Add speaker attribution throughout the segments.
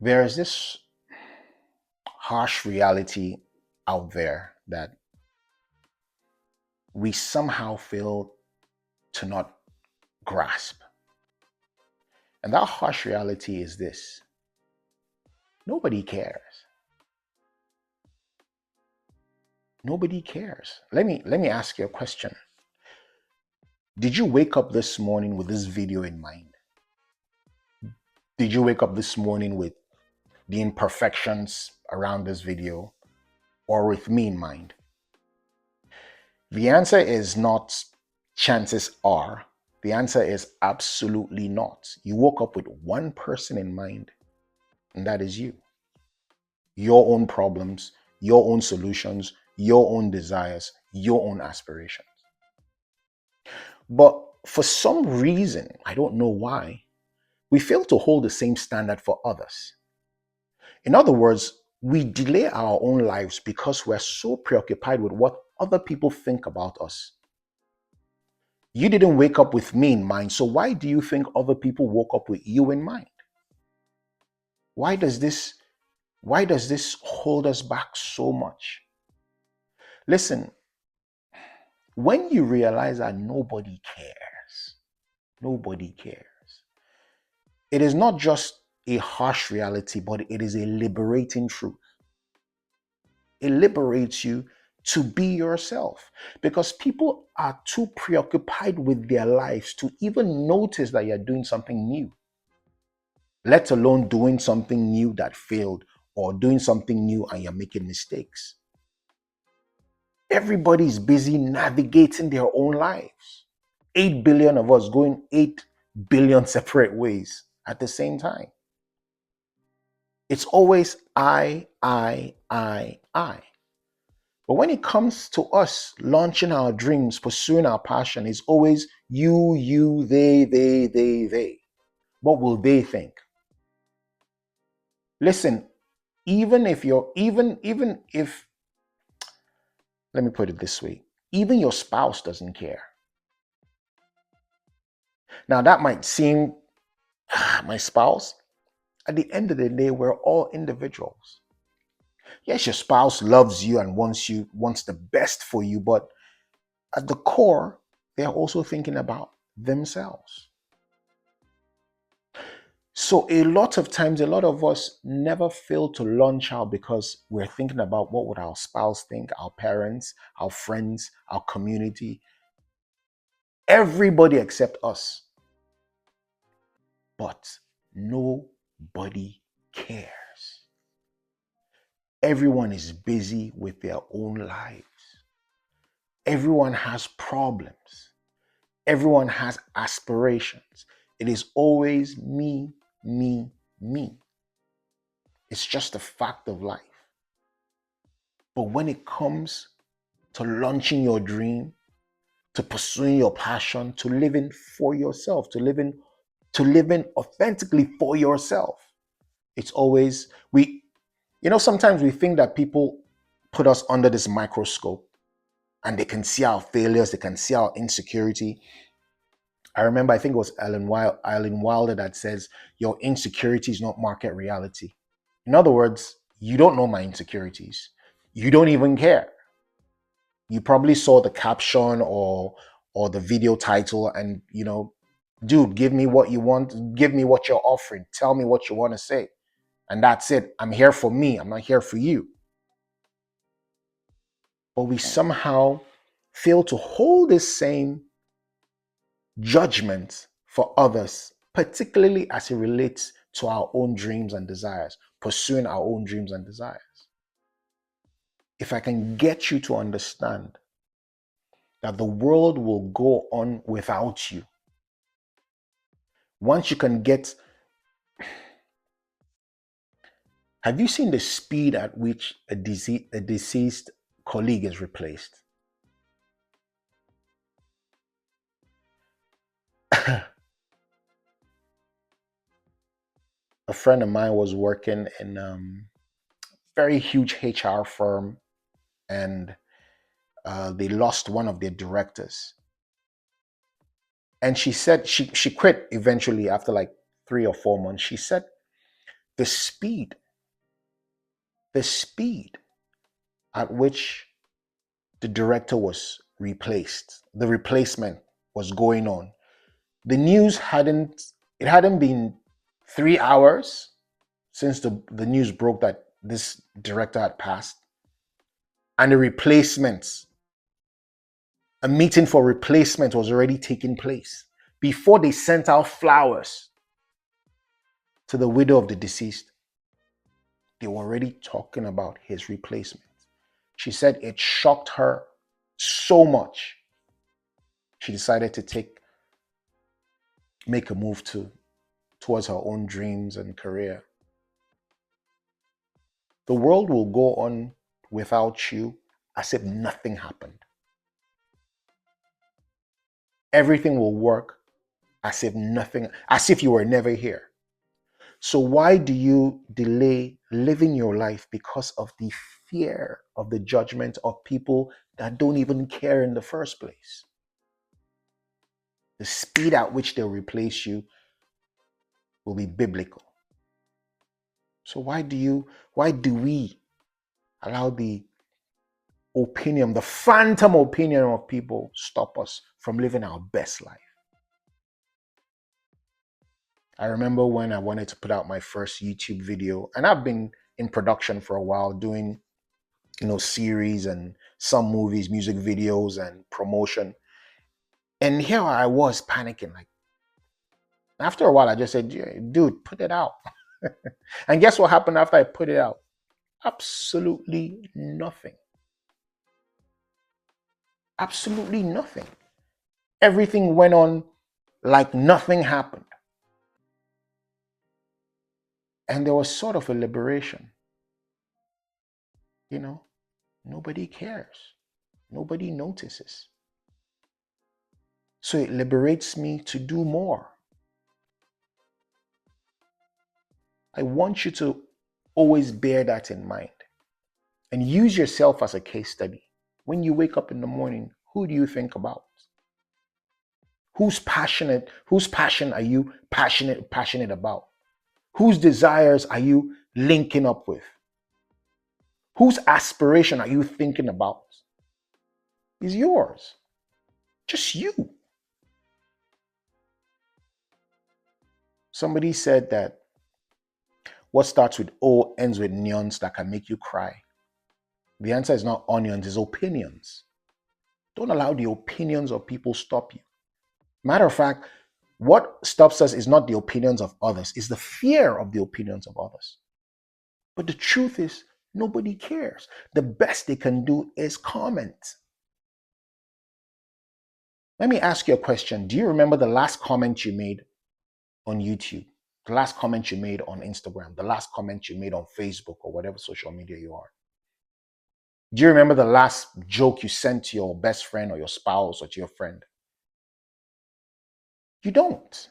Speaker 1: There is this harsh reality out there that we somehow fail to not grasp. And that harsh reality is this: nobody cares. Nobody cares. Let me ask you a question. Did you wake up this morning with this video in mind? Did you wake up this morning with the imperfections around this video or with me in mind? The answer is not chances are. The answer is absolutely not. You woke up with one person in mind, and that is you. Your own problems, your own solutions, your own desires, your own aspirations. But for some reason, I don't know why, we fail to hold the same standard for others. In other words, we delay our own lives because we're so preoccupied with what other people think about us. You didn't wake up with me in mind, so why do you think other people woke up with you in mind? Why does this hold us back so much? Listen, when you realize that nobody cares, it is not just a harsh reality, but it is a liberating truth. It liberates you to be yourself because people are too preoccupied with their lives to even notice that you're doing something new, let alone doing something new that failed or doing something new and you're making mistakes. Everybody's busy navigating their own lives. 8 billion of us going 8 billion separate ways at the same time. It's always I. But when it comes to us launching our dreams, pursuing our passion, it's always you, they. What will they think? Listen, even if, let me put it this way, even your spouse doesn't care. Now that might seem, my spouse, at the end of the day, we're all individuals. Yes, your spouse loves you and wants the best for you, but at the core, they're also thinking about themselves. So a lot of times, a lot of us never fail to launch out because we're thinking about what would our spouse think, our parents, our friends, our community, everybody except us. But nobody cares. Everyone is busy with their own lives. Everyone has problems. Everyone has aspirations. It is always me, me, me. It's just a fact of life. But when it comes to launching your dream, to pursuing your passion, to living for yourself, to living authentically for yourself, it's always sometimes we think that people put us under this microscope and they can see our failures, they can see our insecurity. I remember, I think it was Ellen Wilder that says, your insecurity is not market reality. In other words, you don't know my insecurities. You don't even care. You probably saw the caption or the video title and, dude, give me what you want. Give me what you're offering. Tell me what you want to say. And that's it. I'm here for me. I'm not here for you. But we somehow fail to hold the same judgment for others, particularly as it relates to our own dreams and desires, pursuing our own dreams and desires. If I can get you to understand that the world will go on without you, once you can get, have you seen the speed at which a deceased colleague is replaced? A friend of mine was working in a very huge HR firm, and they lost one of their directors. And she said she quit eventually after like 3 or 4 months. She said The speed, the speed at which the director was replaced, the replacement was going on. The news it hadn't been 3 hours since the news broke that this director had passed. And the replacements, a meeting for replacement was already taking place. Before they sent out flowers to the widow of the deceased, they were already talking about his replacement. She said it shocked her so much. She decided to make a move towards her own dreams and career. The world will go on without you as if nothing happened. Everything will work as if you were never here. So why do you delay living your life? Because of the fear of the judgment of people that don't even care in the first place. The speed at which they'll replace you will be biblical. So why do we allow the phantom opinion of people stop us from living our best life? I remember when I wanted to put out my first YouTube video, and I've been in production for a while doing, series and some movies, music videos and promotion. And here I was panicking. Like, after a while, I just said, dude, put it out. And guess what happened after I put it out? Absolutely nothing. Absolutely nothing. Everything went on like nothing happened. And there was sort of a liberation. Nobody cares. Nobody notices. So it liberates me to do more. I want you to always bear that in mind and use yourself as a case study. When you wake up in the morning, who do you think about? Whose passion are you passionate about? Whose desires are you linking up with? Whose aspiration are you thinking about? Is yours. Just you. Somebody said that what starts with O ends with neons that can make you cry. The answer is not onions, it's opinions. Don't allow the opinions of people stop you. Matter of fact, what stops us is not the opinions of others, it's the fear of the opinions of others. But the truth is, nobody cares. The best they can do is comment. Let me ask you a question. Do you remember the last comment you made on YouTube? The last comment you made on Instagram? The last comment you made on Facebook or whatever social media you are? Do you remember the last joke you sent to your best friend or your spouse or to your friend? You don't.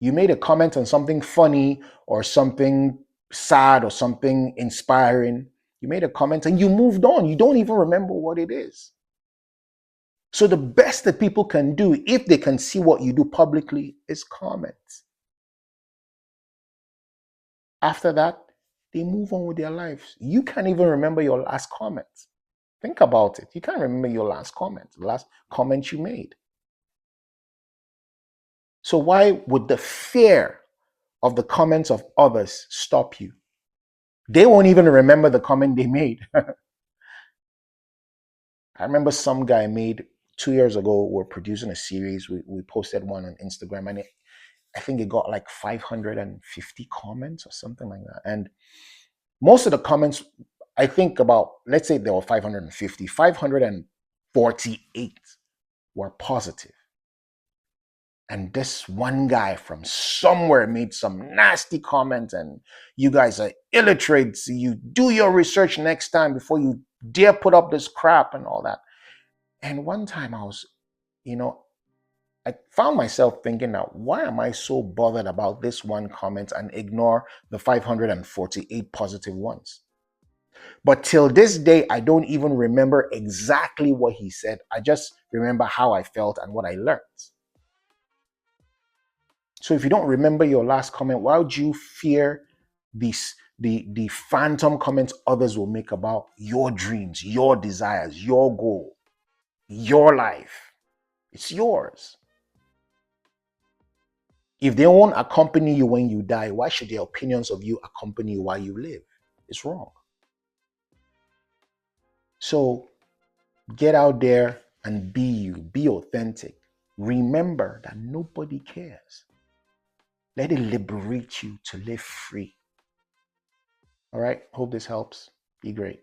Speaker 1: You made a comment on something funny or something sad or something inspiring. You made a comment and you moved on. You don't even remember what it is. So the best that people can do, if they can see what you do publicly, is comment. After that, they move on with their lives. You can't even remember your last comment. Think about it. You can't remember your last comment, the last comment you made. So why would the fear of the comments of others stop you? They won't even remember the comment they made. I remember some guy made 2 years ago, we're producing a series. We posted one on Instagram and I think it got like 550 comments or something like that. And most of the comments, I think let's say there were 550, 548 were positive. And this one guy from somewhere made some nasty comment, and you guys are illiterates. You do your research next time before you dare put up this crap and all that. And one time I found myself thinking, now, why am I so bothered about this one comment and ignore the 548 positive ones? But till this day, I don't even remember exactly what he said. I just remember how I felt and what I learned. So if you don't remember your last comment, why would you fear these the phantom comments others will make about your dreams, your desires, your goal, your life? It's yours. If they won't accompany you when you die, why should their opinions of you accompany you while you live? It's wrong. So get out there and be you, be authentic. Remember that nobody cares. Let it liberate you to live free. All right. Hope this helps. Be great.